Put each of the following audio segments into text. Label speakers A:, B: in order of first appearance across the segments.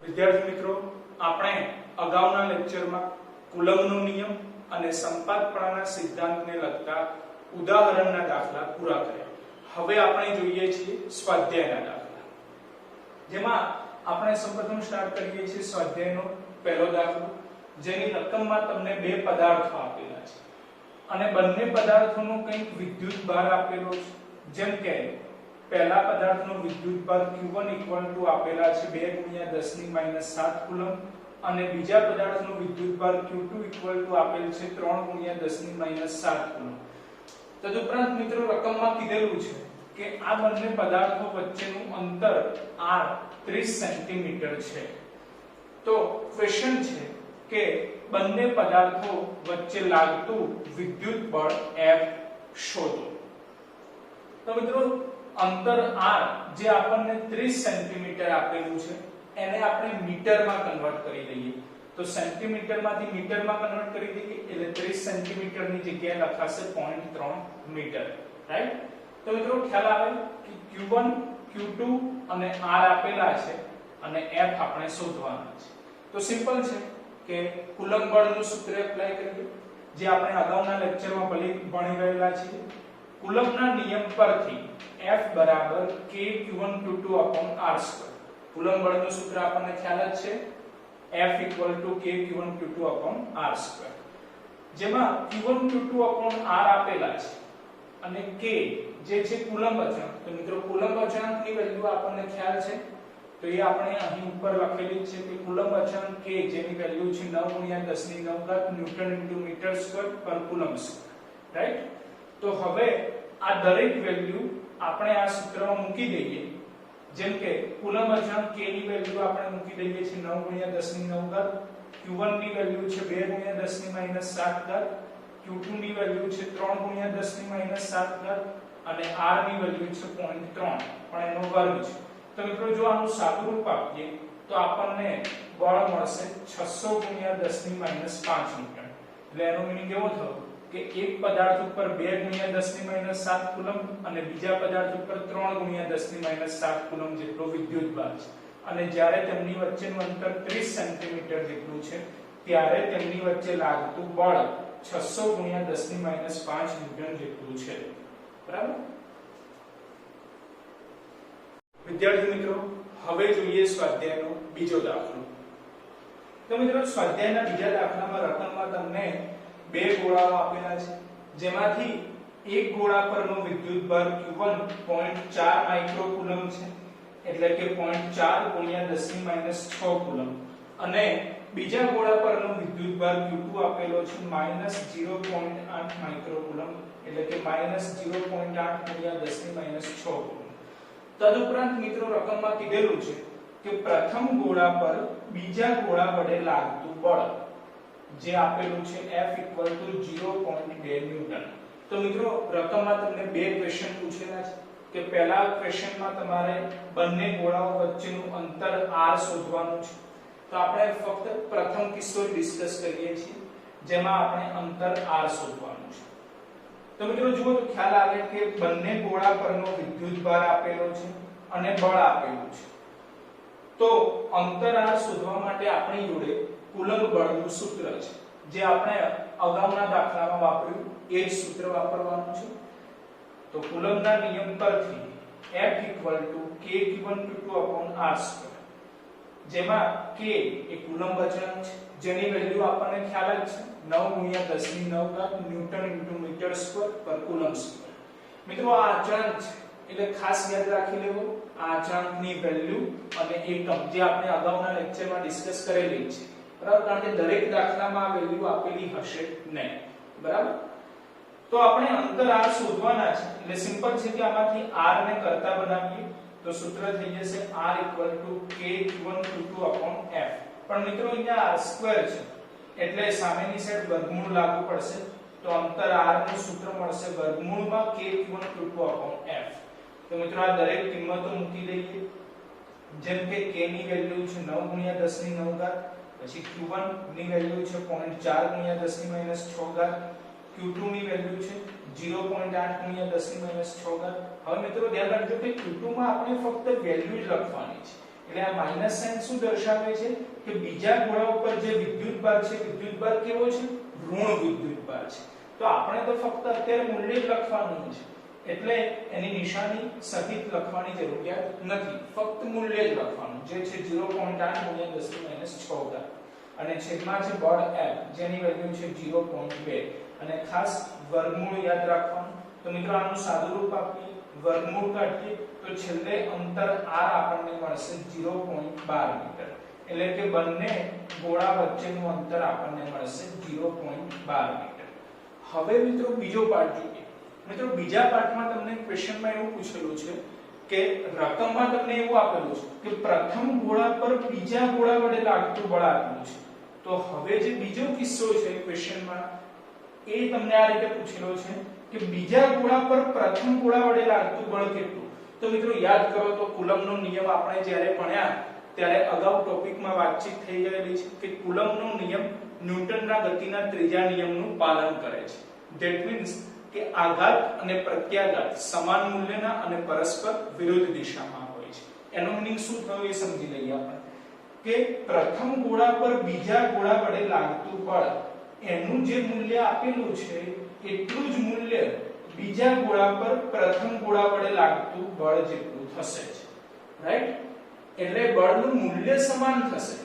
A: વિદ્યાર્થી મિત્રો, આપણે અગાઉના લેક્ચરમાં કુલમ્બનો નિયમ અને સંપાતપણાના સિદ્ધાંતને લગતા ઉદાહરણના દાખલા પૂરા કર્યા. હવે આપણે જોઈએ છીએ સ્વાધ્યાયના દાખલા, જેમાં આપણે સૌપ્રથમ સ્ટાર્ટ કરીએ છીએ સ્વાધ્યાયનો પહેલો દાખલો, જેની રકમમાં તમને બે પદાર્થો આપેલા છે અને બંને પદાર્થોનો કંઈક વિદ્યુત ભાર આપેલો છે. જેમ કે પહેલા પદાર્થનો વિદ્યુત ભાર Q1 આપેલા છે 2 × 10⁻7 કુલમ્બ અને બીજા પદાર્થનો વિદ્યુત ભાર Q2 આપેલ છે 3 × 10⁻7 કુલમ્બ. તદુપરાંત મિત્રો રકમમાં કીધેલું છે કે આ બંને પદાર્થો વચ્ચેનું અંતર r 30 સેન્ટીમીટર છે. તો ક્વેશ્ચન છે કે બંને પદાર્થો વચ્ચે લાગતું વિદ્યુત બળ F શોધો. તો મિત્રો અંતર r જે આપણને 30 સેન્ટીમીટર આપેલું છે એને આપણે મીટરમાં કન્વર્ટ કરી દઈએ. તો સેન્ટીમીટર માંથી મીટરમાં કન્વર્ટ કરી દઈએ એટલે 30 સેન્ટીમીટર ની જગ્યાએ લખાશે 0.3 મીટર. રાઈટ? તો મિત્રો ખ્યાલ આવે કે Q1 Q2 અને r આપેલા છે અને F આપણે શોધવાના છે. તો સિમ્પલ છે કે કુલમ્બ બળનું સૂત્ર એપ્લાય કરીએ, જે આપણે અગાઉના લેક્ચરમાં ભણી રહેલા છીએ. કુલમ્બના નિયમ પરથી F = kQ1Q2/r². કુલમ્બ બળનું સૂત્ર આપણને ખ્યાલ જ છે, F = kQ1Q2/r². જેમાં Q1Q2/r આપેલા છે અને k જે છે કુલમ્બ અચળાંક. તો મિત્રો કુલમ્બ અચળાંકની વેલ્યુ આપણને ખ્યાલ છે, તો એ આપણે અહીં ઉપર લખેલી છે કે કુલમ્બ અચળાંક k જેની વેલ્યુ છે 9 × 10⁹ Nm/કુલમ્બ. રાઈટ? તો હવે આ દરેક વેલ્યુ આપણે આ સૂત્રમાં મૂકી દઈએ. જેમ કે કુલમ્બ અચળાંક k ની વેલ્યુ આપણે મૂકી દઈએ છીએ 9 × 10⁹. Q1 ની વેલ્યુ છે 2 × 10⁻7, Q2 ની વેલ્યુ છે 3 × 10⁻7 અને r ની વેલ્યુ છે 0.3 પણ એનો વર્ગ છે. તો મિત્રો જો આનું સાદુરૂપ આપીએ તો આપણને બળ મળશે 600 × 10⁻5 ન્યૂટન. એટલે એનો મીનિંગ એવો થયો કે એક પદાર્થ ઉપર 2 × 10⁻7 કુલમ્બ અને બીજા પદાર્થ ઉપર 3 × 10⁻7 કુલમ્બ જેટલો વિદ્યુત ભાર છે અને જ્યારે તેમની વચ્ચેનું અંતર 30 સેન્ટીમીટર જેટલું છે ત્યારે તેમની વચ્ચે લાગતું બળ 600 × 10⁻5 ન્યૂટન જેટલું છે. બરાબર? વિદ્યાર્થી મિત્રો, હવે જોઈએ સ્વાધ્યાયનો બીજો દાખલો. તો મિત્રો સ્વાધ્યાયના બીજા દાખલામાં રકમમાં તમને બે ગોળાઓ આપેલા છે, જેમાંથી એક ગોળા પરનો વિદ્યુત ભાર Q1 0.4 માઇક્રોકુલમ્બ છે, એટલે કે 0.4 × 10⁻6 કુલમ્બ અને બીજા ગોળા પરનો વિદ્યુત ભાર Q2 આપેલો છે -0.8 માઇક્રોકુલમ્બ, એટલે કે -0.8 × 10⁻6 કુલમ્બ. તદુપરાંત મિત્રો રકમમાં કીધેલું છે કે પ્રથમ ગોળા પર બીજા ગોળા વડે લાગતું બળ જે આપેલું છે F = 0.2 ન્યૂટન. તો મિત્રો રકમમાં તમને બે ક્વેશ્ચન પૂછેલા છે કે પહેલા ક્વેશ્ચનમાં તમારે બંને ગોળાઓ વચ્ચેનું અંતર r શોધવાનું છે. તો આપણે ફક્ત પ્રથમ કિસ્સો ડિસ્કસ કરીએ છીએ, જેમાં આપણે અંતર r શોધવાનું છે. તો મિત્રો જુઓ તો ખ્યાલ આવે કે બંને ગોળા પરનો વિદ્યુત ભાર આપેલો છે અને બળ આપેલું છે. તો અંતર r શોધવા માટે આપણી જોડે કુલમ્બ બળનું સૂત્ર છે, જે આપણે અગાઉના દાખલામાં વાપર્યું એ જ સૂત્ર વાપરવાનું છે. તો કુલમ્બના નિયમ પરથી F = kQ1Q2/r², જેમાં k એ કુલમ્બ અચળાંક છે, જેની વેલ્યુ આપણને ખ્યાલ જ છે 9 × 10⁹ Nm/m². મિત્રો આ અચળાંક છે એટલે ખાસ યાદ રાખી લેવો આ અચળાંકની વેલ્યુ અને એકમ, જે આપણે અગાઉના લેક્ચરમાં ડિસ્કસ કરેલી છે. બરાબર? કારણ કે દરેક દાખલામાં આ વેલ્યુ આપેલી હશે નહીં. બરાબર? તો આપણે અંતર r શોધવાના છે એટલે સિમ્પલ છે કે આમાંથી r ને કરતા બનાવીએ તો સૂત્ર થઈ જશે r = kQ1Q2/f. પણ મિત્રો અહીંયા r² છે એટલે સામેની સાઈડ વર્ગમૂળ લાગુ પડશે. તો અંતર r નું સૂત્ર મળશે વર્ગમૂળમાં kQ1Q2/f. તો મિત્રો આ દરેક કિંમતો મૂકી દઈએ. જેમ કે k ની વેલ્યુ છે 9 × 10⁹, પછી Q1 ની વેલ્યુ છે 0.4 × 10⁻6, Q2 ની વેલ્યુ છે 0.8 × 10⁻6. હવે મિત્રો ધ્યાન રાખજો કે Q2 માં આપણે ફક્ત વેલ્યુ જ લખવાની છે, એટલે આ માઈનસ સાઇન શું દર્શાવે છે કે બીજા ગોળા ઉપર જે વિદ્યુતભાર છે, વિદ્યુતભાર કેવો છે? ઋણ વિદ્યુતભાર છે. તો આપણે તો ફક્ત અત્યારે મૂલ્ય જ લખવાનું છે, એટલે એની નિશાની સહિત લખવાની જરૂરિયાત નથી, ફક્ત મૂલ્ય જ લખવાનું જે છે 0.8 × 10⁻⁴ અને છેદમાં છે બળ F જેની વેલ્યુ છે 0.2 અને ખાસ વર્ગમૂળ યાદ રાખવાનું. તો મિત્રો આનું સાદુરૂપ આપીએ, વર્ગમૂળ કાઢીએ તો છેલ્લે અંતર r આપણને મળશે 0.12 મીટર, એટલે કે બંને ગોળા વચ્ચેનું અંતર આપણને મળશે 0.12 મીટર. હવે મિત્રો બીજો પાર્ટ જોઈએ. મિત્રો બીજા પાર્ટમાં તમને ક્વેશ્ચનમાં એવું પૂછેલું છે કે રકમમાં તમને એવું આપેલું છે કે પ્રથમ ગોળા પર બીજા ગોળા વડે લાગતું બળ આપેલું છે. તો હવે જે બીજો કિસ્સો છે ક્વેશ્ચનમાં એ તમને આ રીતે પૂછેલો છે કે બીજા ગોળા પર પ્રથમ ગોળા વડે લાગતું બળ કેટલું. તો મિત્રો યાદ કરો તો કુલમ્બનો નિયમ આપણે જ્યારે ભણ્યા ત્યારે અગાઉ ટોપિકમાં વાતચીત થઈ ગયેલી છે કે કુલમ્બનો નિયમ ન્યૂટનના ગતિના ત્રીજા નિયમનું પાલન કરે છે. ધેટ મીન્સ કે આઘાત અને પ્રત્યાઘાત સમાન મૂલ્યના અને પરસ્પર વિરુદ્ધ દિશામાં હોય છે. એનો મીનિંગ શું થયો એ સમજી લઈએ આપણે કે પ્રથમ ગોળા પર બીજા ગોળા વડે લાગતું બળ એનું જે મૂલ્ય આપેલું છે એટલું જ મૂલ્ય બીજા ગોળા પર પ્રથમ ગોળા વડે લાગતું બળ જેટલું થશે, રાઈટ? એટલે બળનું મૂલ્ય સમાન થશે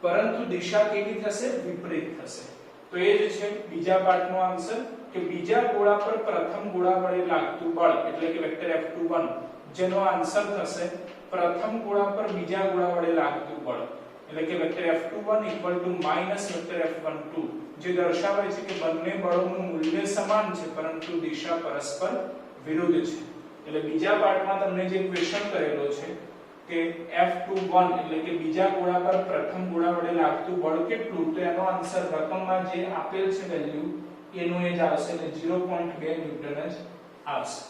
A: પરંતુ દિશા કેવી થશે? વિપરીત થશે. તો એ જ છે બીજા પાર્ટનો આન્સર કે બીજા ગોળા પર પ્રથમ ગોળા વડે લાગતું બળ એટલે કે વેક્ટર F21 જેનો આન્સર થશે પ્રથમ ગોળા પર બીજા ગોળા વડે લાગતું બળ એટલે કે વેક્ટર F21 વેક્ટર F12 જે દર્શાવે છે કે બંને બળોનું મૂલ્ય સમાન છે પરંતુ દિશા પરસ્પર વિરુદ્ધ છે. એટલે બીજા પાર્ટમાં તમને જે ક્વેશ્ચન કરેલો છે કે F21 એટલે કે બીજા ગોળા પર પ્રથમ ગોળા વડે લાગતું બળ કેટલું, તો એનો આન્સર રકમમાં જે આપેલ છે વેલ્યુ એનું એ જ આવશે એટલે 0.2 ન્યૂટન જ આવશે,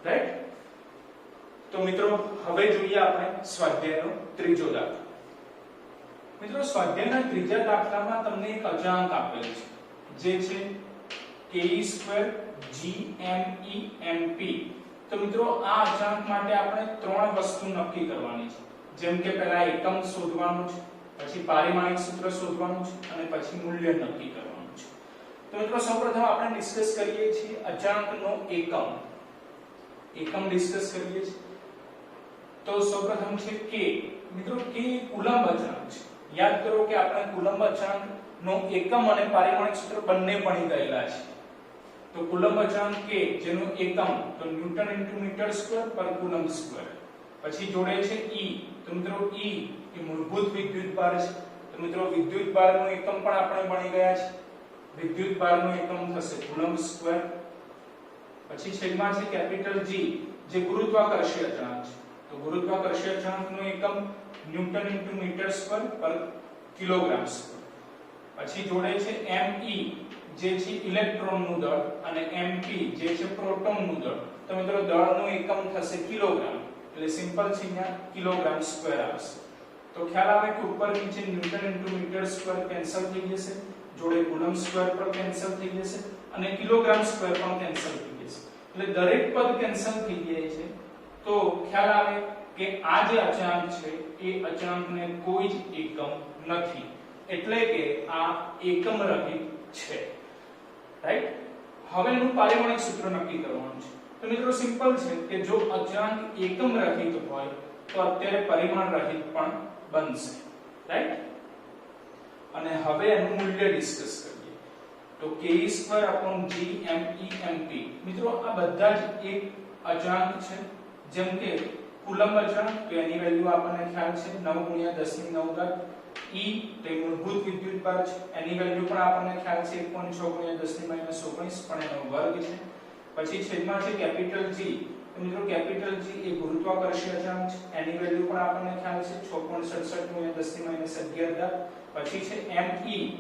A: રાઈટ? તો મિત્રો હવે જોઈએ આપણે સ્વાધ્યાયનો ત્રીજો દાખલો. મિત્રો સ્વાધ્યાયના ત્રીજા દાખલામાં તમને એક અચળાંક આપેલ છે જે છે ke²gmemp. તો મિત્રો આ અચળાંક માટે આપણે ત્રણ વસ્તુ નક્કી કરવાની છે, જેમ કે પહેલા એકમ શોધવાનું છે, પછી પારિમાણિક સૂત્ર શોધવાનું છે અને પછી મૂલ્ય નક્કી કરવાનું છે. તો મિત્રો સૌપ્રથમ આપણે ડિસ્કસ કરીએ છીએ અચળાંકનો એકમ ડિસ્કસ કરીએ છીએ. તો સૌપ્રથમ છે કે મિત્રો કે કુલમ્બ અચળાંક છે. યાદ કરો કે આપણે કુલમ્બ અચળાંકનો એકમ અને પારિમાણિક સૂત્ર બંને ભણી ગયેલા છે. તો કુલમ્બ અચળાંક કે જેનો એકમ તો ન્યૂટન * મીટર સ્ક્વેર પર કુલમ્બ સ્ક્વેર, પછી જોડે છે E. તો મિત્રો E એ મૂળભૂત વિદ્યુતભાર છે. તો મિત્રો વિદ્યુતભારનો એકમ પણ આપણે ભણી ગયા છે. વિદ્યુતભારનો એકમ થશે કુલમ્બ સ્ક્વેર. પછી છેદમાં છે કેપિટલ G જે ગુરુત્વાકર્ષીય અચળાંક છે. તો ગુરુત્વાકર્ષીય અચળાંકનો એકમ ન્યૂટન * મીટર સ્ક્વેર પર કિલોગ્રામ સ્ક્વેર. પછી જોડે છે Me જે છે ઇલેક્ટ્રોનનું દળ અને Mp જે છે પ્રોટોનનું દળ. તો મિત્રો દળનો એકમ થશે કિલોગ્રામ એટલે સિમ્પલ છે અહીંયા કિલોગ્રામ સ્ક્વેર આવશે. તો ખ્યાલ આવે કે ઉપર નીચે ન્યૂટન * મીટર સ્ક્વેર કેન્સલ થઈ જશે, જોડે કુલમ્બ સ્ક્વેર પણ કેન્સલ થઈ જશે અને કિલોગ્રામ સ્ક્વેર પણ કેન્સલ થઈ જશે. એટલે દરેક પદ કેન્સલ થઈ જાય છે. તો ખ્યાલ આવે કે આ જે અચળાંક છે એ અચળાંકને કોઈ જ એકમ નથી એટલે કે આ એકમ રહિત છે, રાઈટ? હવે એનું પારિમાણિક સૂત્ર નક્કી કરવાનું છે. તો મિત્રો સિમ્પલ છે કે જો અચળાંક એકમ રહિત હોય તો અત્યારે પરિમાણ રહિત પણ બનશે, રાઈટ? અને હવે એનું મૂલ્ય ડિસ્કસ કરીએ. તો ke²/gmemp. મિત્રો આ બધા જ એક અચળાંક છે. જેમ કે કુલમ્બ અચળાંક તો એની વેલ્યુ આપણને ખ્યાલ છે 9 × 10⁹ E તે મૂળભૂત વિદ્યુતભાર છે, એની વેલ્યુ પણ આપણને ખ્યાલ છે 1.6 × 10⁻19 પણ એનો વર્ગ છે. પછી છેદમાં છે કેપિટલ G. તો મિત્રો કેપિટલ G એ ગુરુત્વાકર્ષીય અચળાંક છે, એની વેલ્યુ પણ આપણને ખ્યાલ છે 6.67 × 10⁻11. પછી છે Me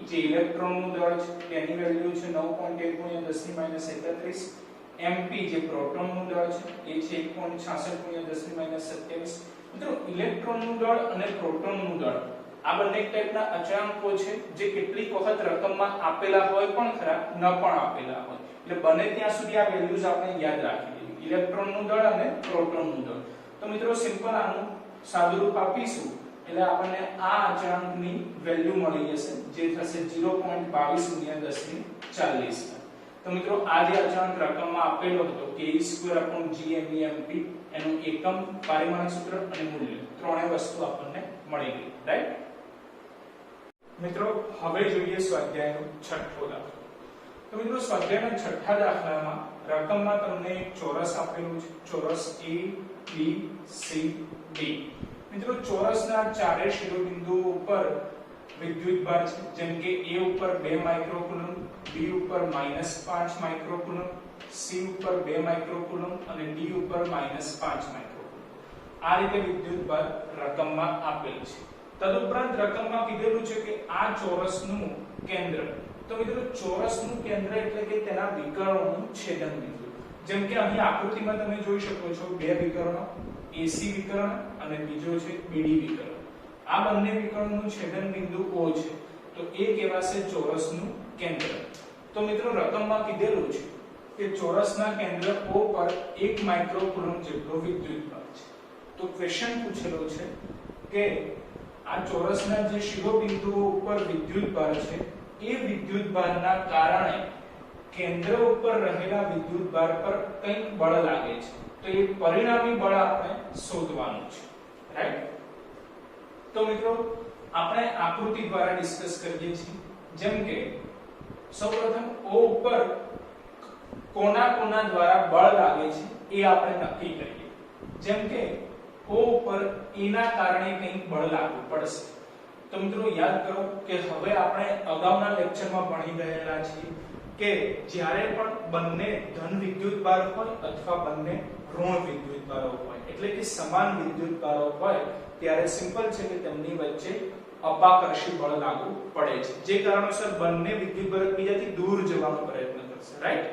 A: જે ઇલેક્ટ્રોનનું દળ છે, તેની વેલ્યુ છે 9.1 × 10⁻31. Mp જે પ્રોટોનનું દળ છે એ છે 1.66 × 10⁻27. મિત્રો ઇલેક્ટ્રોનનું દળ અને પ્રોટોનનું દળ આ બંને ટાઈપના અચળાંકો છે જે કેટલીક વખત રકમમાં આપેલા હોય પણ ખરા, ન પણ આપેલા હોય. એટલે બને ત્યાં સુધી આ વેલ્યુઝ આપણે યાદ રાખી લેવી, ઇલેક્ટ્રોનનું દળ અને પ્રોટોનનું દળ. તો મિત્રો સિમ્પલ આનું સાદુરૂપ આપીશું એટલે આપણને આ અચળાંકની વેલ્યુ મળી જશે જે થશે 0.22 × 10⁻40। તો મિત્રો આ જે અચળાંક રકમમાં આપેલો હતો ke²/g_mep એનું એકમ, પારિમાણિક સૂત્ર અને મૂલ્ય ત્રણેય વસ્તુ આપણને મળી ગઈ, રાઈટ? મિત્રો હવે જોઈએ સ્વાધ્યાયનો છઠ્ઠો દાખલો। તો મિત્રો સ્વાધ્યાયના છઠ્ઠા દાખલામાં રકમમાં તમને એક ચોરસ આપેલું છે, ચોરસ A B C D। મિત્રો ચોરસના ચારે શિરોબિંદુઓ ઉપર વિદ્યુતભાર છે, જેમ કે A ઉપર 2 માઇક્રોકુલમ, B ઉપર -5 માઇક્રોકુલમ, C ઉપર 2 માઇક્રોકુલમ અને D ઉપર -5 માઇક્રોકુલમ। આ રીતે વિદ્યુતભાર રકમમાં આપેલ છે। તદુપરાંત રકમમાં કીધેલું છે કે આ ચોરસનું કેન્દ્ર, તો મિત્રો ચોરસનું કેન્દ્ર એટલે કે તેના વિકર્ણોનું છેદન બિંદુ। જેમ કે અહીં આકૃતિમાં તમે જોઈ શકો છો બે વિકર્ણો, AC વિકર્ણ અને બીજો છે BD વિકર્ણ। આ બંને વિકર્ણોનું છેદન બિંદુ O છે, તો એ કહેવાશે ચોરસનું કેન્દ્ર। તો મિત્રો રકમમાં કીધેલું છે કે ચોરસના કેન્દ્ર O પર 1 માઇક્રોકુલમ જેટલો વિદ્યુતભાર છે। તો ક્વેશ્ચન પૂછેલો છે કે આ ચોરસના જે શિરોબિંદુઓ ઉપર વિદ્યુતભાર છે એ વિદ્યુતભારના કારણે કેન્દ્ર ઉપર રહેલા વિદ્યુતભાર પર કંઈક બળ લાગે છે, તો એ પરિણામી બળ આપણે શોધવાનું છે, રાઈટ? તો મિત્રો આપણે આકૃતિ દ્વારા ડિસ્કસ કરીએ છીએ। જેમ કે સૌપ્રથમ O ઉપર કોના દ્વારા બળ લાગે છે એ આપણે નક્કી કરીએ। જેમ કે O ઉપર E ના કારણે કંઈક બળ લાગુ પડશે। તો મિત્રો યાદ કરો કે હવે આપણે અગાઉના લેક્ચરમાં ભણી ગયેલા છીએ કે જ્યારે પણ બંને ધન વિદ્યુતભાર હોય અથવા બંને ઋણ વિદ્યુતભારો હોય, એટલે કે સમાન વિદ્યુતભારો હોય, ત્યારે સિમ્પલ છે કે તેમની વચ્ચે અપાકર્ષી બળ લાગુ પડે છે, જે કારણોસર બંને વિદ્યુતભાર એકબીજાથી દૂર જવાનો પ્રયત્ન કરશે, રાઈટ?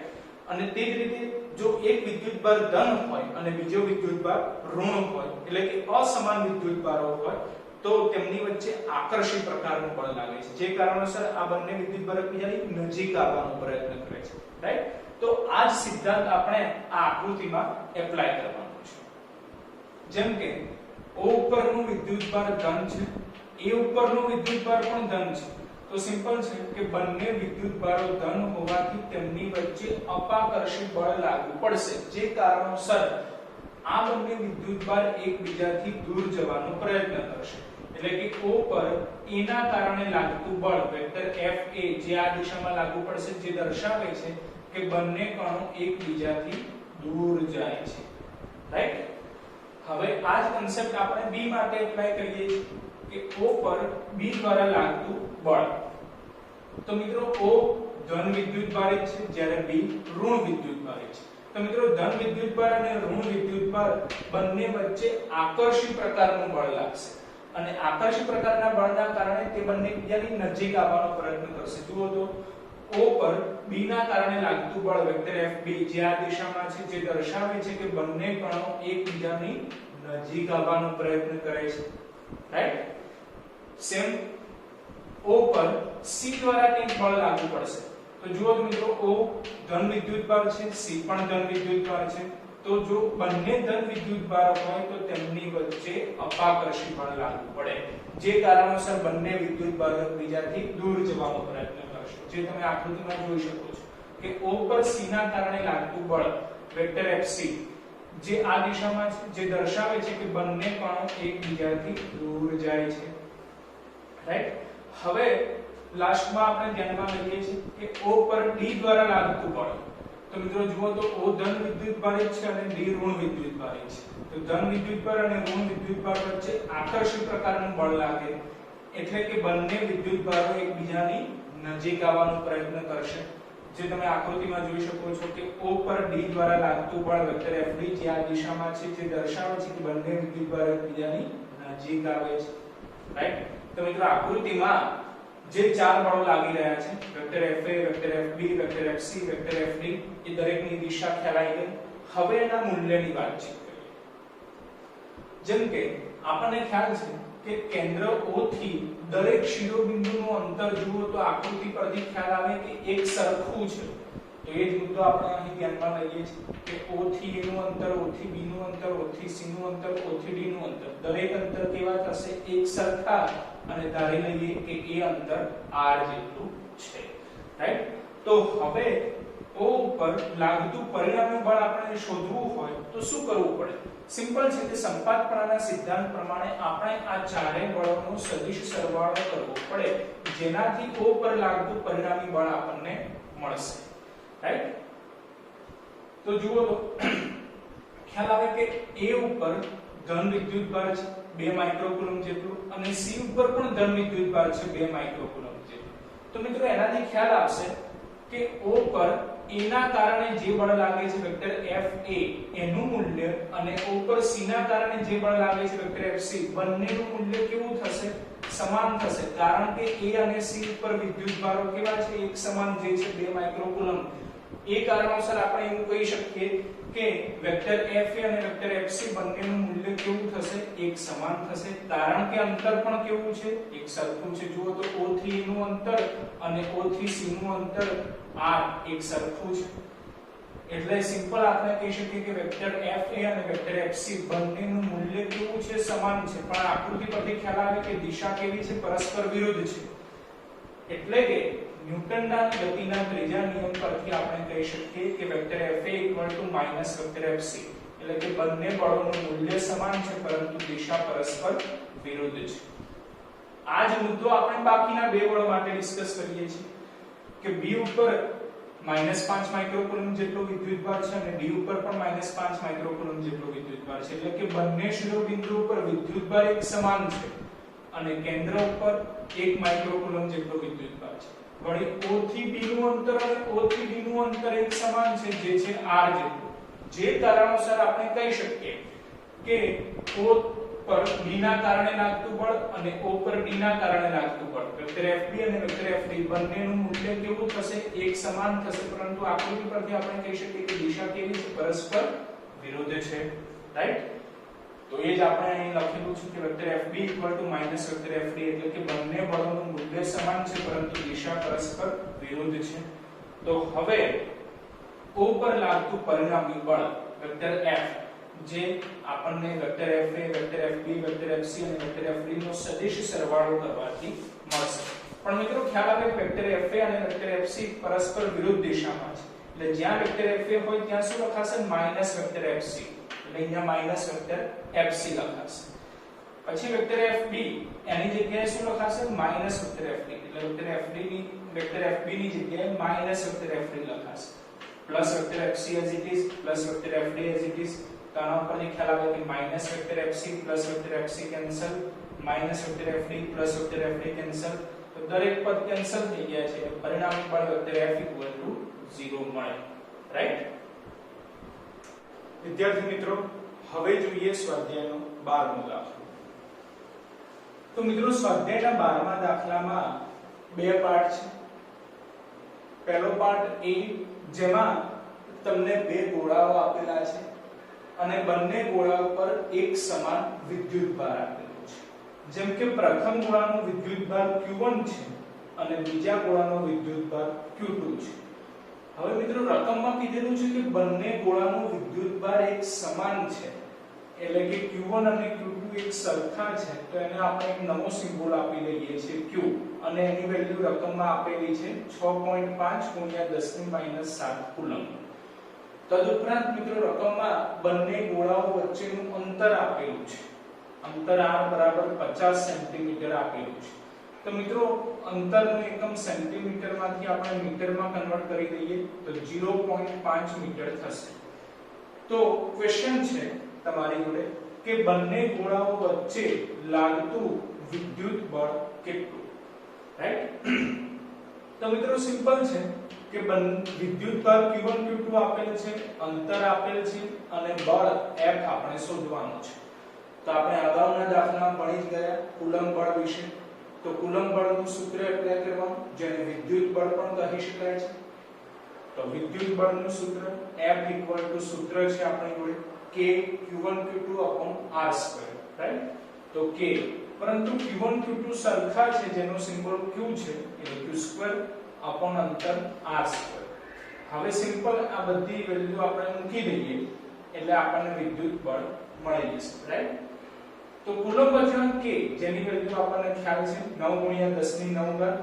A: અને તે જ રીતે જો એક વિદ્યુતભાર ધન હોય અને બીજો વિદ્યુતભાર ઋણ હોય, એટલે કે અસમાન વિદ્યુતભારો હોય, તો તેમની વચ્ચે આકર્ષી પ્રકારનું બળ લાગે છે, જે કારણોસર આ બંને વિદ્યુતભાર એકબીજાની નજીક આવવાનો પ્રયત્ન કરે છે, રાઈટ? તો આ જ સિદ્ધાંત આપણે આ આકૃતિમાં એપ્લાય કરવાનો છે। જેમ કે O ઉપરનું વિદ્યુતભાર ધન છે, A ઉપરનું વિદ્યુતભાર પણ ધન છે, તો સિમ્પલ છે કે બંને વિદ્યુતભારો ધન હોવાથી તેમની વચ્ચે અપાકર્ષી બળ લાગુ પડશે, જે કારણોસર આ બંને વિદ્યુતભાર એકબીજાથી દૂર જવાનો પ્રયત્ન કરશે। એટલે કે O પર E ના કારણે લાગતું બળ વેક્ટર Fa જે આ દિશામાં લાગુ પડશે, જે દર્શાવે છે કે બંને કણો એકબીજાથી દૂર જાય છે, રાઈટ? હવે આ જ કન્સેપ્ટ આપણે B માટે એપ્લાય કરીએ છીએ કે O પર B દ્વારા લાગતું બળ। તો મિત્રો O ધન વિદ્યુતભારિત છે જ્યારે B ઋણ વિદ્યુતભારિત છે। તો મિત્રો ધન વિદ્યુતભાર અને ઋણ વિદ્યુતભાર બંને વચ્ચે આકર્ષી પ્રકારનું બળ લાગશે, અને આકર્ષી પ્રકારના બળના કારણે તે બંને એકબીજાની નજીક આવવાનો પ્રયત્ન કરશે। જુઓ તો O પર B ના કારણે લાગતું બળ વેક્ટર Fb જે આ દિશામાં છે, જે દર્શાવે છે કે બંને કણો એકબીજાની નજીક આવવાનો પ્રયત્ન કરે છે, રાઈટ? સેમ O પર C દ્વારા કંઈક બળ લાગુ પડશે। તો જુઓ તો મિત્રો O ધન વિદ્યુતભાર છે, C પણ ધન વિદ્યુતભાર છે, તો જો બંને ધન વિદ્યુતભાર હોય તો તેમની વચ્ચે અપાકર્ષી બળ લાગુ પડે, જે કારણોસર બંને વિદ્યુતભારો એકબીજાથી દૂર જવાનો પ્રયત્ન કરશે, જે તમે આકૃતિમાં જોઈ શકો છો કે O પર C ના કારણે લાગતું બળ વેક્ટર Fc જે આ દિશામાં છે, જે દર્શાવે છે કે બંને કણો એકબીજાથી દૂર જાય છે, રાઈટ? હવે લાસ્ટમાં આપણે ધ્યાનમાં લઈએ છીએ કે O પર D દ્વારા લાગતું બળ। તો મિત્રો જુઓ તો O ધન વિદ્યુતભારિત છે અને D ઋણ વિદ્યુતભારિત છે, તો ધન વિદ્યુતભાર અને ઋણ વિદ્યુતભાર વચ્ચે આકર્ષી પ્રકારનું બળ લાગે, એટલે કે બંને વિદ્યુતભારો એકબીજાની નજીક આવવાનો પ્રયત્ન કરશે, જે તમે આકૃતિમાં જોઈ શકો છો કે O પર D દ્વારા લાગતું બળ વેક્ટર Fd જે આ દિશામાં છે, જે દર્શાવે છે કે બંને વિદ્યુતભારો એકબીજાની નજીક આવે છે, રાઈટ? તો મિત્રો આકૃતિમાં જે ચાર બળો લાગી રહ્યા છે vector Fa, vector Fb, vector Fc, vector Fd એ દરેકની દિશા ખ્યાલ આવી ગઈ। હવે એના મૂલ્યની વાતચીત કરીએ। જેમ કે આપણને ખ્યાલ છે કે કેન્દ્ર O થી દરેક શિરોબિંદુનું અંતર જુઓ તો આકૃતિ પરથી ખ્યાલ આવે કે એક સરખું છે, તો એ જ મુદ્દો આપણે અહીં ધ્યાનમાં લઈએ છીએ કે O થી A નું અંતર, O થી B નું અંતર, O થી C નું અંતર, O થી D નું અંતર, દરેક અંતર કેવા થશે? એક સરખા, અને ધારી લઈએ કે એ અંતર r જેટલું છે, રાઈટ? તો હવે O ઉપર લાગતું પરિણામી બળ આપણે શોધવું હોય તો શું કરવું પડે? સિમ્પલ છે કે સંપાતપણાના સિદ્ધાંત પ્રમાણે આપણે આ ચારે બળોનો સદિશ સરવાળો કરવો પડે, જેનાથી O પર લાગતું પરિણામી બળ આપણને મળશે, રાઈટ? તો જુઓ તો ખ્યાલ આવે કે A ઉપર ધન વિદ્યુતભાર છે 2 માઇક્રોકુલમ જેટલું, અને C ઉપર પણ ધન વિદ્યુતભાર છે 2 માઇક્રોકુલમ જેટલું. તો મિત્રો એનાથી ખ્યાલ આવશે કે O પર A ના કારણે જે બળ લાગે છે વેક્ટર Fa એનું મૂલ્ય, અને O પર C ના કારણે જે બળ લાગે છે વેક્ટર Fc, બંનેનું મૂલ્ય કેવું થશે? સમાન થશે, કારણ કે A અને C ઉપર વિદ્યુતભારો કેવા છે? એક સમાન, જે છે 2 માઇક્રોકુલમ. એ કારણોસર આપણે એવું કહી શકીએ કે વેક્ટર Fa અને વેક્ટર Fc બંનેનું મૂલ્ય કેવું થશે? એક સમાન થશે, કારણ કે અંતર પણ કેવું છે? એક સરખું છે. જુઓ તો O થી A નું અંતર અને O થી C નું અંતર r એક સરખું છે. એટલે સિમ્પલ આપણે કહી શકીએ કે વેક્ટર Fa અને વેક્ટર Fc બંનેનું મૂલ્ય કેવું છે? સમાન છે. પણ આકૃતિ પરથી ખ્યાલ આવે કે દિશા કેવી છે? પરસ્પર વિરુદ્ધ છે. એટલે કે ન્યૂટનના ગતિના ત્રીજા નિયમ પરથી આપણે કહી શકીએ કે વેક્ટર Fa વેક્ટર Fc, એટલે કે બંને બળોનું મૂલ્ય સમાન છે પરંતુ દિશા પરસ્પર વિરુદ્ધ છે. આ જ મુદ્દો આપણે બાકીના બે બળો માટે ડિસ્કસ કરીએ છીએ કે B ઉપર -5 માઇક્રોકુલમ જેટલો વિદ્યુતભાર છે અને D ઉપર પણ -5 માઇક્રોકુલમ જેટલો વિદ્યુતભાર છે, એટલે કે બંને શિરોબિંદુ ઉપર વિદ્યુતભાર એક સમાન છે અને કેન્દ્ર ઉપર 1 માઇક્રોકુલમ જેટલો વિદ્યુતભાર છે. વળી O થી B નું અંતર અને O થી D નું અંતર એક સમાન છે, જે છે r જેટલું. જે કારણોસર આપણે કહી શકીએ કે O પર B ના કારણે લાગતું બળ અને O પર D ના કારણે લાગતું બળ, વેક્ટર Fb અને વેક્ટર Fd બંનેનું મૂલ્ય કેવું થશે? એક સમાન થશે, પરંતુ આકૃતિ પરથી આપણે કહી શકીએ કે દિશા કેવી છે? પરસ્પર વિરુદ્ધ છે, રાઈટ? તો એ જ આપણે અહીં લખેલું છે કે વેક્ટર Fb વેક્ટર Fd, એટલે કે બંને બળોનું મૂલ્ય સમાન છે પરંતુ દિશા પરસ્પર વિરુદ્ધ છે. તો હવે O પર લાગતું પરિણામી બળ વેક્ટર F, જે આપણને vector Fa vector Fb vector Fc અને વેક્ટર Fd નો સદિશ સરવાળો કરવાથી મળશે. પણ મિત્રો ખ્યાલ આવે કે વેક્ટર Fa અને વેક્ટર Fc પરસ્પર વિરુદ્ધ દિશામાં છે, એટલે જ્યાં વેક્ટર Fa હોય ત્યાં શું લખાશે? માઈનસ વેક્ટર Fc, એટલે અહીંયા માઈનસ વેક્ટર Fc લખાશે. પછી વેક્ટર Fb એની જગ્યાએ શું લખાશે? માઈનસ વેક્ટર Fd, એટલે વેક્ટર Fb ની જગ્યાએ માઈનસ વેક્ટર Fd લખાશે. Plus vector Fc as it is, plus vector Fd as it is. તો આના ઉપરથી ખ્યાલ આવે કે minus vector Fc plus vector Fc cancel, minus vector Fd plus vector Fd cancel. તો દરેક પદ કેન્સલ થઈ ગયા છે, પરિણામી બળ વેક્ટર F 0 મળે, રાઈટ? વિદ્યાર્થી મિત્રો, હવે જોઈએ સ્વાધ્યાયનો 12મો દાખલો. તો મિત્રો સ્વાધ્યાયના 12મા દાખલામાં બે પાર્ટ છે. પહેલો પાર્ટ A, જેમાં તમને બે ગોળાઓ આપેલા છે અને બંને ગોળાઓ પર એક સમાન વિદ્યુતભાર આપેલો છે. જેમ કે પ્રથમ ગોળાનો વિદ્યુતભાર Q1 છે અને બીજા ગોળાનો વિદ્યુતભાર Q2 છે. હવે મિત્રો રકમમાં કીધેલું છે કે બંને ગોળાનો વિદ્યુતભાર એક સમાન છે, એટલે કે Q1 અને Q2 એક સરખા છે. તો એને આપણે એક નવો સિમ્બોલ આપી દઈએ છીએ Q, અને એની વેલ્યુ રકમમાં આપેલી છે 6.5 × 10⁻⁷ કુલમ. તદુપરાંત મિત્રો રકમમાં બંને ગોળાઓ વચ્ચેનું અંતર આપેલું છે. અંતર r બરાબર 50 સેન્ટીમીટર આપેલું છે. તો મિત્રો અંતરનું એકમ સેન્ટીમીટરમાંથી આપણે મીટરમાં કન્વર્ટ કરી દઈએ તો 0.5 મીટર થશે. તો ક્વેશ્ચન છે તમારી જોડે કે બંને ગોળાઓ વચ્ચે લાગતું વિદ્યુત બળ કેટલું, રાઈટ? તો મિત્રો સિમ્પલ છે કે વિદ્યુતભાર Q1 Q2 આપેલ છે, અંતર આપેલ છે અને બળ F આપણે શોધવાનું છે. તો આપણે અગાઉના દાખલામાં ભણી જ ગયા કુલમ બળ વિશે. તો કુલમ બળનું સૂત્ર એપ્લાય કરવાનું, જેને વિદ્યુત બળ પણ કહી શકાય છે. તો વિદ્યુત બળનું સૂત્ર F સૂત્ર છે આપણી જોડે K Q1 Q2 r², right? તો K, પરંતુ Q1 Q2 સરખા છે, જેનો સિમ્બોલ Q છે, એટલે Q² અંતર r². હવે સિમ્પલ આ બધી વેલ્યુ આપણે મૂકી દઈએ એટલે આપણને વિદ્યુત બળ મળી જશે, રાઈટ? તો કુલમ્બ અચળાંક k જેની વેલ્યુ આપણને ખ્યાલ છે 9 × 10 ની 9 ઘાત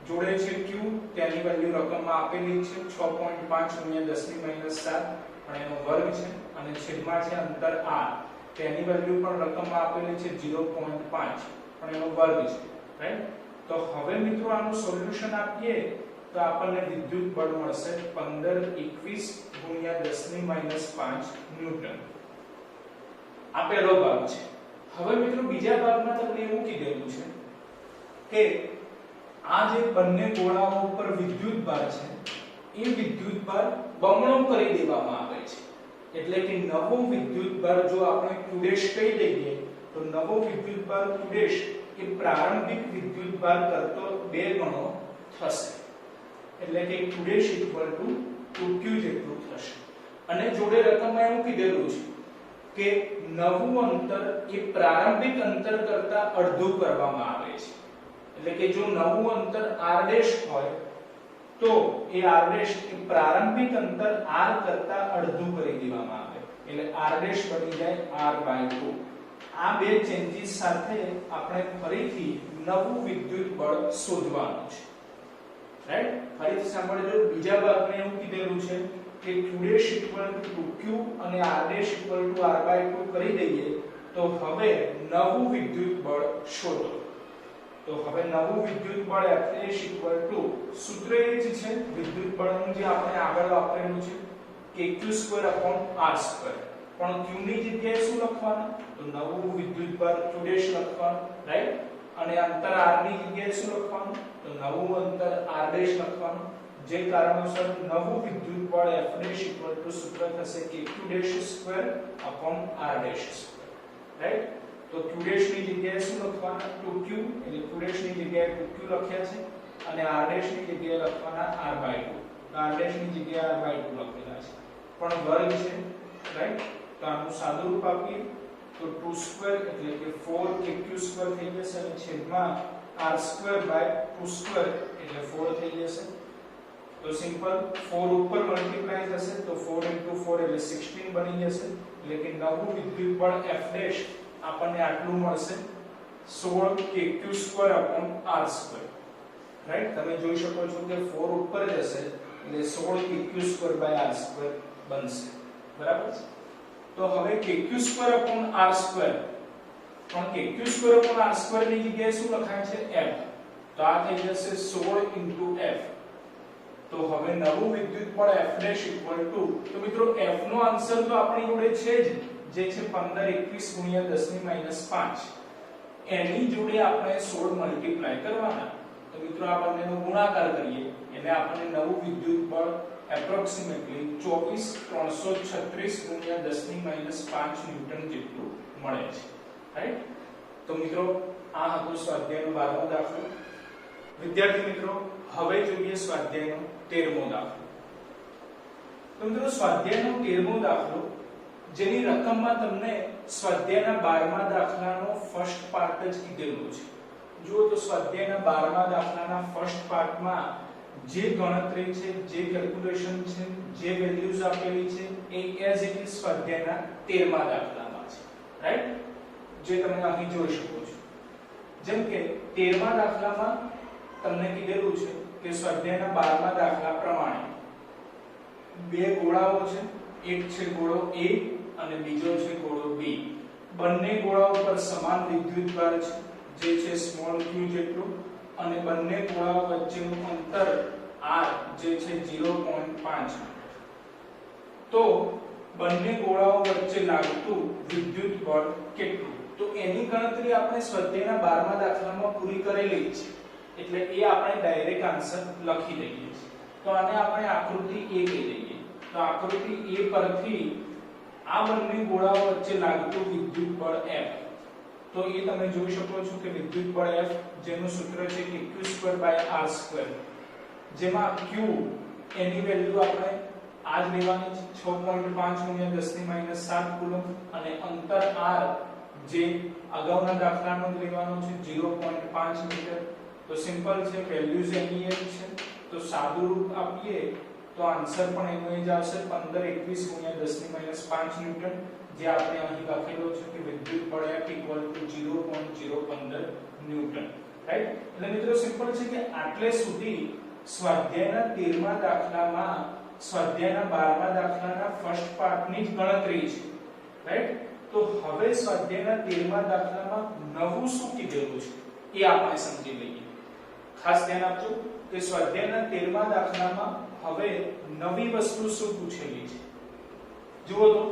A: જોડે છે q તેની વેલ્યુ રકમમાં આપેલી છે 6.5 × 10 ની -7 પણ એનો વર્ગ છે અને છેદમાં છે અંતર r તેની વેલ્યુ પણ રકમમાં આપેલી છે 0.5 પણ એનો વર્ગ છે, રાઈટ? તો હવે મિત્રો આનું સોલ્યુશન આપીએ તો આપણને વિદ્યુત બળ મળશે 1521 × 10 ની -5 ન્યૂટન. આ પહેલો ભાગ છે. હવે મિત્રો બીજા ભાગમાં તમને એવું કીધેલું છે કે આ જે બંને ગોળાઓ ઉપર વિદ્યુત ભાર છે એ વિદ્યુત ભાર બમણો કરી દેવામાં આવે છે. એટલે કે નવો વિદ્યુત ભાર જો આપણે q' કહી દઈએ તો નવો વિદ્યુત ભાર q' એ પ્રારંભિક વિદ્યુત ભાર કરતો 2 ગણો થશે. એટલે કે q' 2q જેટલું થશે. અને જોડે રકમમાં એવું કીધેલું છે કે નવું અંતર એ પ્રારંભિક અંતર કરતા અડધું કરવામાં આવે છે. એટલે કે જો નવું અંતર r' હોય તો એ r' એ પ્રારંભિક અંતર r કરતા અડધું કરી દેવામાં આવે એટલે r' બની જાય r/2. આ બે ચેન્જીસ સાથે આપણે ફરીથી નવું વિદ્યુત બળ શોધવાનું છે, રાઈટ? ફરીથી સાંભળજો. બીજા ભાગમાં એવું કીધેલું છે કે q' 2q અને r' r/2 કરી દઈએ તો હવે નવું વિદ્યુત બળ શોધો. તો હવે નવું વિદ્યુત બળ F' સૂત્ર એ જ છે વિદ્યુત બળનું જે આપણે આગળ વાપરેલું છે કે q²/r². પણ q ની જગ્યાએ શું લખવાનું? તો નવું વિદ્યુત બળ q' લખવાનું, રાઈટ? અને અંતર r ની જગ્યાએ શું લખવાનું? તો નવું અંતર r' લખવાનું. જે કારણોસર નવું વિદ્યુત બળ F' સૂત્ર થશે કે q²/r², રાઈટ? તો q' ની જગ્યાએ શું લખવાના? 2q એટલે q' ની જગ્યાએ 2q લખ્યા છે અને r' ની જગ્યાએ લખવાના r/2. તો r' ની જગ્યાએ r/2 લખેલા છે પણ વર્ગ છે, રાઈટ? તો આનું સાદુરૂપ આપીએ તો 2² એટલે કે 4kq² થઈ જશે અને છેદમાં r²/2² એટલે 4 થઈ જશે. તો સિમ્પલ 4 ઉપર મલ્ટીપ્લાય થશે તો 4 * 4 એટલે 16 બની જશે. એટલે કે નવું વિદ્યુત બળ F' આપણને આટલું મળશે 16kq²/r², રાઈટ? તમે જોઈ શકો છો કે 4 ઉપર જશે એટલે 16kq²/r² બનશે, બરાબર છે? તો હવે kq²/r² પણ kq²/r² ની જગ્યાએ શું લખાય છે? f. તો આ થઈ જશે 16 * f. તો હવે નવું વિદ્યુત બળ F' તો મિત્રો f નો આન્સર તો આપણી જોડે છે જ, જે છે 1521 × 10 ની -5. એની જોડે આપણે 16 મલ્ટીપ્લાય કરવાના. તો મિત્રો આ બંનેનો ગુણાકાર કરીએ એટલે આપણને નવું વિદ્યુત બળ એપ્રોક્સિમેટલી 24336 × 10 ની -5 ન્યૂટન જેટલું મળે છે, રાઈટ? તો મિત્રો આ હતો સ્વાધ્યાયનો 12મો દાખલો. વિદ્યાર્થી મિત્રો હવે જોઈએ સ્વાધ્યાયનો 13મો દાખલો. તો મિત્રો સ્વાધ્યાયનો 13મો દાખલો જેની રકમમાં તમને સ્વાધ્યાયના 12મા દાખલાનો ફર્સ્ટ પાર્ટ જ કીધેલો છે. જો તો સ્વાધ્યાયના 12મા દાખલાના ફર્સ્ટ પાર્ટમાં જે ગણતરી છે, જે કેલ્ક્યુલેશન છે, જે વેલ્યુઝ આપેલી છે એ એઝ ઇટ ઇઝ સ્વાધ્યાયના 13મા દાખલામાં છે, રાઈટ? જે તમે અહીં જોઈ શકો છો. જેમ કે 13મા દાખલામાં તમને કીધેલું છે કે સ્વાધ્યાયના 12મા દાખલા પ્રમાણે બે ગોળાઓ છે. એક છે ગોળો A અને બીજો છે ગોળો B. બંને ગોળાઓ પર સમાન વિદ્યુત ભાર છે જે છે સ્મોલ q જેટલું અને બંને ગોળાઓ વચ્ચેનું અંતર r જે છે 0.5. તો બંને ગોળાઓ વચ્ચે લાગતું વિદ્યુત બળ કેટલું? તો એની ગણતરી આપણે સ્વાધ્યાયના 12મા દાખલામાં પૂરી કરેલી છે. એટલે એ આપણે ડાયરેક્ટ આન્સર લખી દઈએ છીએ. તો આને આપણે આકૃતિ A કહી દઈએ. તો આકૃતિ A પરથી આ બંને ગોળાઓ વચ્ચે લાગતું વિદ્યુત બળ F. તો એ તમે જોઈ શકો છો કે વિદ્યુત બળ F જેનું સૂત્ર છે કે q²/r², જેમાં q એની વેલ્યુ આપણે આ જ લેવાની છે 6.5 × 10 ની -7 કુલમ્બ અને અંતર r જે અગાઉના દાખલાનો જ લેવાનો છે 0.5 મીટર. તો સિમ્પલ છે, વેલ્યુઝ એની એ છે. તો સાદું રૂપ આપીએ તો આન્સર પણ એનો જ આવશે 15 21 ગુણ્યા 10 ની -5 ન્યૂટન, જે આપણે અહીં લખેલો છે કે વિદ્યુત બળ F = 0.015 ન્યૂટન, રાઈટ. એટલે મિત્રો સિમ્પલ છે કે આટલે સુધી સ્વાધ્યાયના 13મા દાખલામાં સ્વાધ્યાયના 12મા દાખલાના ફર્સ્ટ પાર્ટની જ ગણતરી છે, રાઈટ. તો હવે સ્વાધ્યાયના 13મા દાખલામાં નવું શું કીધેલું છે એ આપણે સમજી લઈએ. ખાસ ધ્યાન આપજો કે સ્વાધ્યાયના 13મા દાખલામાં હવે નવી વસ્તુ શું પૂછેલી છે. જુઓ તો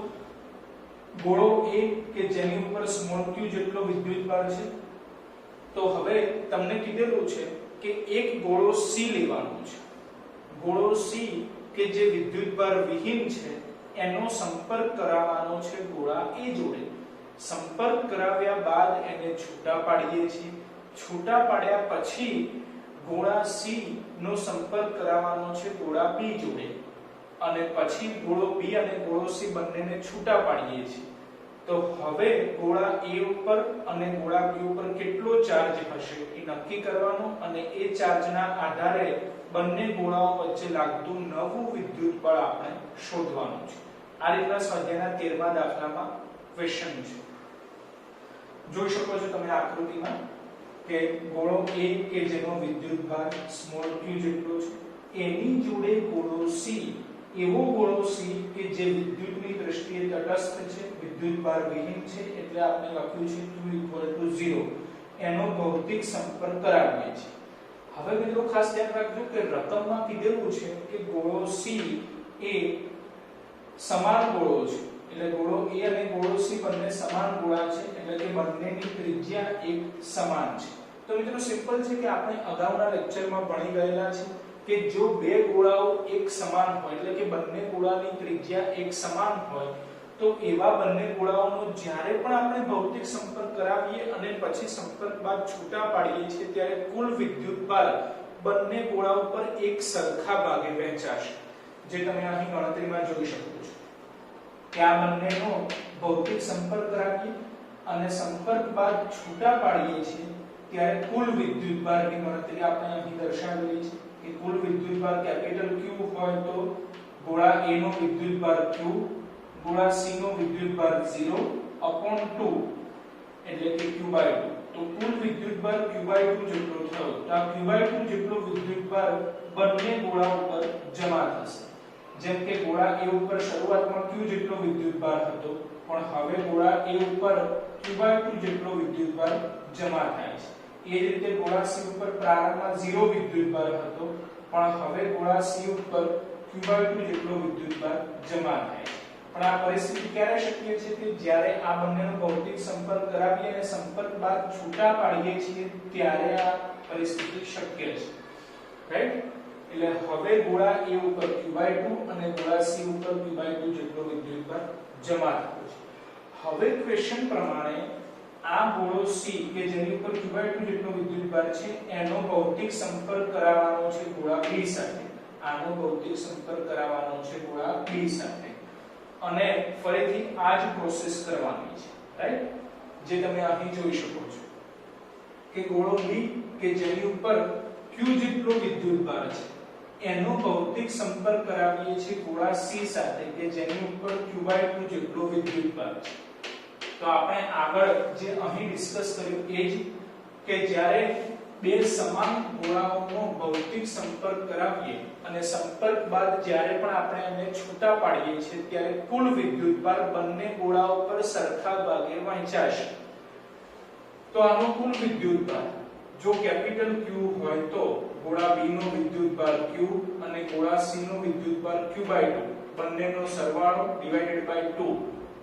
A: ગોળો A કે જેની ઉપર સ્મોલ q જેટલો વિદ્યુત ભાર છે. તો હવે તમને કીધેલું છે કે એક ગોળો C લેવાનો છે. ગોળો C કે જે વિદ્યુત ભાર વિહીન છે એનો સંપર્ક કરાવવાનો છે ગોળા A જોડે. સંપર્ક કરાવ્યા બાદ એને છૂટા પાડીએ છીએ. છૂટા પાડ્યા પછી ગોળા C નો સંપર્ક કરાવવાનો છે ગોળા B જોડે અને પછી ગોળો B અને ગોળો C બંનેને છૂટા પાડીએ છીએ. તો હવે ગોળા A ઉપર અને ગોળા B ઉપર કેટલો ચાર્જ હશે એ નક્કી કરવાનું અને એ ચાર્જના આધારે બંને ગોળાઓ વચ્ચે લાગતું નવું વિદ્યુત બળ આપણે શોધવાનું છે. આ રીતના સ્વાધ્યાયના 13મા દાખલામાં ક્વેશ્ચન છે. જોઈ શકો છો તમે આકૃતિમાં કે ગોળો A કે જેનો વિદ્યુત ભાર સ્મોલ q જેટલો છે એની જોડે ગોળો C, એવો ગોળો C કે જે વિદ્યુતની દ્રષ્ટિએ તટસ્થ છે, વિદ્યુત ભાર વિહીન છે, એટલે આપણે લખ્યું છે q = 0, એનો ભૌતિક સંપર્ક કરાવીએ છીએ. હવે મિત્રો ખાસ ધ્યાન રાખજો કે રકમમાં કીધેલું છે કે ગોળો C એ સમાન ગોળો છે, એટલે ગોળો A અને ગોળો C બંને સમાન ગોળા છે, એટલે કે બંનેની ત્રિજ્યા એક સમાન છે. તો મિત્રો સિમ્પલ છે કે આપણે અગાઉના લેક્ચરમાં ભણી ગયેલા છે કે જો બે ગોળાઓ એક સમાન હોય એટલે કે બંને ગોળાની ત્રિજ્યા એક સમાન હોય તો એવા બંને ગોળાઓનો જ્યારે પણ આપણે ભૌતિક સંપર્ક કરાવીએ અને પછી સંપર્ક બાદ છૂટા પાડીએ છીએ ત્યારે કુલ વિદ્યુત બળ બંને ગોળાઓ પર એક સરખા ભાગે વહેંચાશે, જે તમે અહીં ગણતરીમાં જોઈ શકો છો કે આ બંનેનો ભૌતિક સંપર્ક કરાવીએ અને સંપર્ક બાદ છૂટા પાડીએ છીએ ત્યારે કુલ વિદ્યુત ભારની ગણતરી આપણે અહીં દર્શાવેલી છે કે કુલ વિદ્યુત ભાર કેપિટલ Q હોય તો ગોળા A નો વિદ્યુત ભાર Q, ગોળા C નો વિદ્યુત ભાર 0/2 એટલે કે Q/2. તો કુલ વિદ્યુત ભાર Q/2 જેટલો થયો. તો આ Q/2 જેટલો વિદ્યુત ભાર બંને ગોળાઓ પર જમા થશે. જેમ કે ગોળા A ઉપર શરૂઆતમાં Q જેટલો વિદ્યુત ભાર હતો પણ હવે ગોળા A ઉપર Q/2 જેટલો વિદ્યુત ભાર જમા થાય છે. એ જ રીતે ગોળા C ઉપર પ્રારંભમાં 0 વિદ્યુત ભાર હતો પણ હવે ગોળા C ઉપર Q/2 જેટલો વિદ્યુત ભાર જમા થાય છે. પણ આ પરિસ્થિતિ ક્યારે શક્ય છે કે જ્યારે આ બંનેનો ભૌતિક સંપર્ક કરાવીએ અને સંપર્ક બાદ છૂટા પાડીએ છીએ ત્યારે આ પરિસ્થિતિ શક્ય છે, રાઈટ. એટલે હવે ગોળા A ઉપર Q/2 અને ગોળા C ઉપર Q/2 જેટલો વિદ્યુત ભાર જમા થયો છે. હવે ક્વેશ્ચન પ્રમાણે આ ગોળો C કે જેની ઉપર Q/2 જેટલો વિદ્યુત ભાર છે એનો ભૌતિક સંપર્ક કરાવવાનો છે ગોળા B સાથે. આનો ભૌતિક સંપર્ક કરાવવાનો છે ગોળા B સાથે અને ફરીથી આ જ પ્રોસેસ કરવાની છે, રાઈટ. જે તમે અહીં જોઈ શકો છો કે ગોળો B કે જેની ઉપર Q જેટલો વિદ્યુત ભાર છે એનો ભૌતિક સંપર્ક કરાવીએ છીએ ગોળા C સાથે કે જેની ઉપર Q/2 જેટલો વિદ્યુત ભાર છે. તો આપણે આગળ જે અહીં ડિસ્કસ કર્યું એ જ કે જ્યારે બે સમાન ગોળાઓનો ભૌતિક સંપર્ક કરાવીએ અને સંપર્ક બાદ જ્યારે પણ આપણે એને છૂટા પાડીએ છીએ ત્યારે કુલ વિદ્યુત ભાર બંને ગોળાઓ પર સરખા ભાગે વહેંચાશે. તો આનો કુલ વિદ્યુત ભાર જો કેપિટલ Q હોય તો ગોળા B નો વિદ્યુત ભાર Q અને ગોળા C નો વિદ્યુત ભાર Q/2 બંનેનો સરવાળો ડિવાઇડેડ બાય 2.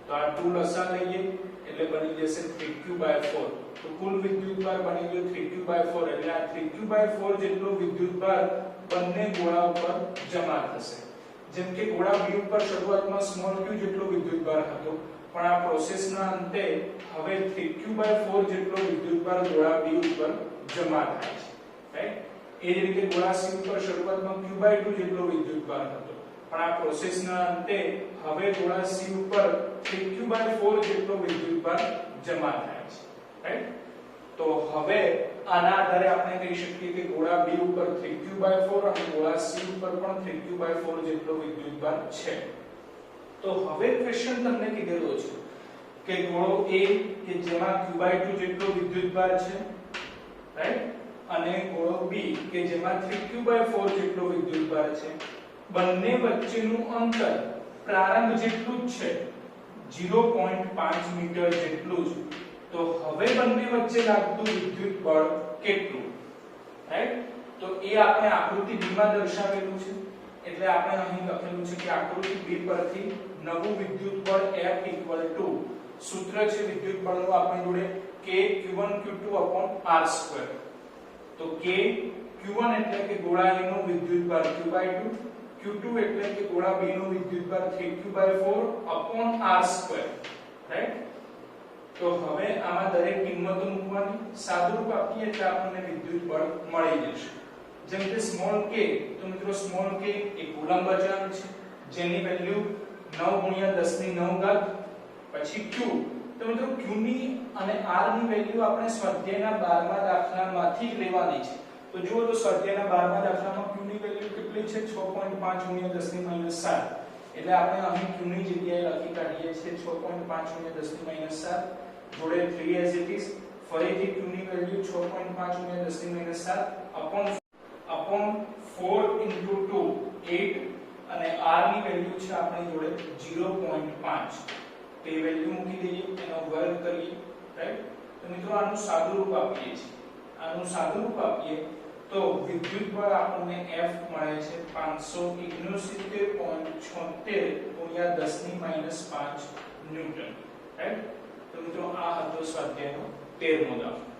A: તો આ 2 લસા લઈએ એટલે બની જશે 3Q/4. તો કુલ વિદ્યુત ભાર બની ગયો 3Q/4 એટલે આ 3Q/4 જેટલો વિદ્યુત ભાર બંને ગોળા ઉપર જમા થશે. જેમ કે ગોળા B ઉપર શરૂઆતમાં સ્મોલ q જેટલો વિદ્યુત ભાર હતો પણ આ પ્રોસેસના અંતે હવે 3Q/4 જેટલો વિદ્યુત ભાર ગોળા B ઉપર જમા થાય છે, રાઈટ. એ જ રીતે ગોળા C ઉપર શરૂઆતમાં Q/2 જેટલો વિદ્યુત ભાર હતો પણ આ પ્રોસેસના અંતે હવે ગોળા C ઉપર 3Q/4 જેટલો વિદ્યુત ભાર જમા થાય છે, રાઈટ. તો હવે આના આધારે આપણે કહી શકીએ કે ગોળા B ઉપર 3q/4 અને ગોળા C ઉપર પણ 3q/4 જેટલો વિદ્યુતભાર છે. તો હવે ક્વેશ્ચન તમને કીધેલો છે કે ગોળો A કે જેમાં q/2 જેટલો વિદ્યુતભાર છે, રાઈટ, અને ગોળો B કે જેમાં 3q/4 જેટલો વિદ્યુતભાર છે, બંને વચ્ચેનું અંતર પ્રારંભ જેટલું જ છે, 0.5 મીટર જેટલું જ. તો હવે બંને વચ્ચે લાગતું વિદ્યુત બળ કેટલું, રાઈટ? તો એ આપણે આકૃતિ B માં દર્શાવેલું છે. એટલે આપણે અહીં લખેલું છે કે આકૃતિ B પરથી નવું વિદ્યુત બળ F સૂત્ર છે વિદ્યુત બળનું આપણી જોડે k q1 q2/r². તો k q1 એટલે કે ગોળા A નો વિદ્યુતભાર q/2, q2 એટલે કે ગોળા B નો વિદ્યુતભાર 3q/4/r², રાઈટ? તો હવે આમાં દરેક કિંમતો મૂકવાની, સાદુરૂપ આપીએ એટલે આપણને વિદ્યુત બળ મળી જશે. જેમ કે સ્મોલ k, તો મિત્રો સ્મોલ k એ કુલમ્બ અચળાંક છે જેની વેલ્યુ 9 × 10⁹. પછી q, તો મિત્રો q ની અને r ની વેલ્યુ આપણે સ્વાધ્યાયના 12મા દાખલામાંથી જ લેવાની છે. તો જુઓ તો સ્વાધ્યાયના 12મા દાખલામાં q ની વેલ્યુ કેટલી છે? 6.5 × 10⁻⁷. એટલે આપણે અહીં q ની જગ્યાએ લખી કાઢીએ છીએ 6.5 × 10⁻⁷. જોડે 3 as it is. ફરીથી q ની વેલ્યુ 6.5 × 10⁻⁷/4 * 2 8 અને r ની વેલ્યુ છે આપણી જોડે 0.5. તે વેલ્યુ મૂકી દઈએ, એનો વર્ગ કરીએ, રાઈટ? તો મિત્રો આનું સાદુરૂપ આપીએ છીએ. આનું સાદુરૂપ આપીએ તો વિદ્યુત બળ આપણને F મળે છે 569.76 × 10⁻⁵ ન્યૂટન, રાઈટ? તો મિત્રો આ હતો સ્વાધ્યાયનો 13મો દાખલો.